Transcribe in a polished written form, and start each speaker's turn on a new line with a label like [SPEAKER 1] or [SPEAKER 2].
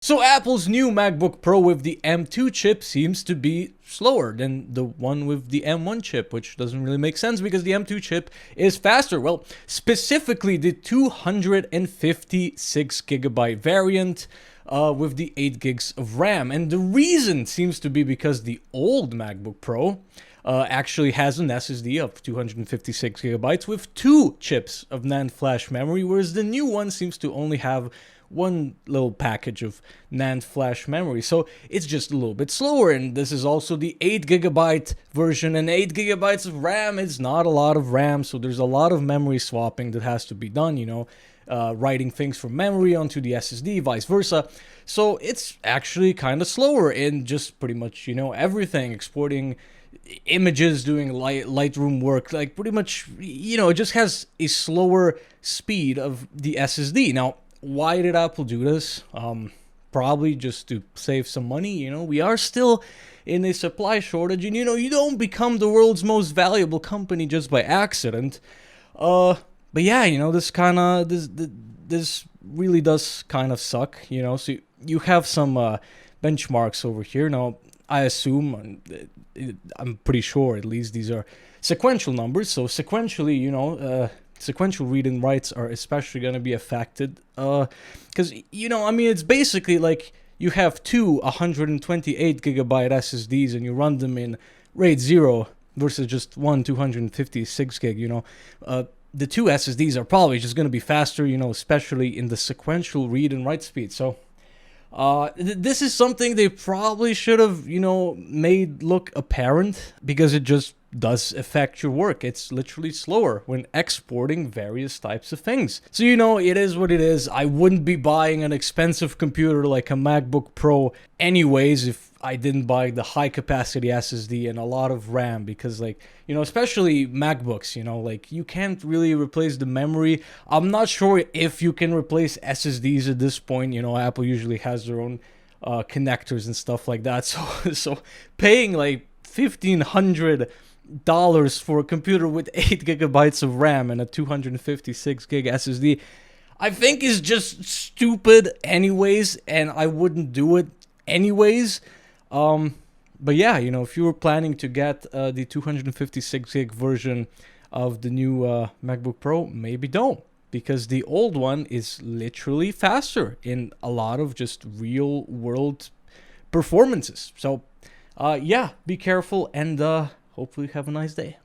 [SPEAKER 1] So Apple's new MacBook Pro with the M2 chip seems to be slower than the one with the M1 chip, which doesn't really make sense because the M2 chip is faster. Well, specifically the 256GB variant with the 8 gigs of RAM. And the reason seems to be because the old MacBook Pro actually has an SSD of 256GB with 2 chips of NAND flash memory, whereas the new one seems to only have one little package of NAND flash memory. So it's just a little bit slower, and this is also the 8GB version, and 8GB of RAM is not a lot of RAM, so there's a lot of memory swapping that has to be done, you know, writing things from memory onto the SSD, vice versa. So it's actually kind of slower in just pretty much, you know, everything, exporting images, doing Lightroom work, like pretty much, you know, it just has a slower speed of the SSD. Now, why did Apple do this? Probably just to save some money. You know, we are still in a supply shortage, and you know, you don't become the world's most valuable company just by accident. But yeah, you know, this really does kind of suck. You know, so you have some benchmarks over here. Now, I assume, I'm pretty sure at least these are sequential numbers. So sequentially, you know, sequential read and writes are especially going to be affected because, you know, I mean, it's basically like you have two 128GB SSDs and you run them in RAID 0 versus just one 256GB, you know. The two SSDs are probably just going to be faster, you know, especially in the sequential read and write speed. So this is something they probably should have, you know, made look apparent, because it just does affect your work. It's literally slower when exporting various types of things. So, you know, it is what it is. I wouldn't be buying an expensive computer like a MacBook Pro anyways if I didn't buy the high capacity SSD and a lot of RAM, because, like, you know, especially MacBooks, you know, like, you can't really replace the memory. I'm not sure if you can replace SSDs at this point. You know, Apple usually has their own connectors and stuff like that. So paying like $1,500 for a computer with 8GB of RAM and a 256GB SSD, I think is just stupid anyways, and I wouldn't do it anyways. But yeah, you know, if you were planning to get the 256GB version of the new MacBook Pro, maybe don't, because the old one is literally faster in a lot of just real world performances. So yeah, be careful, and hopefully have a nice day.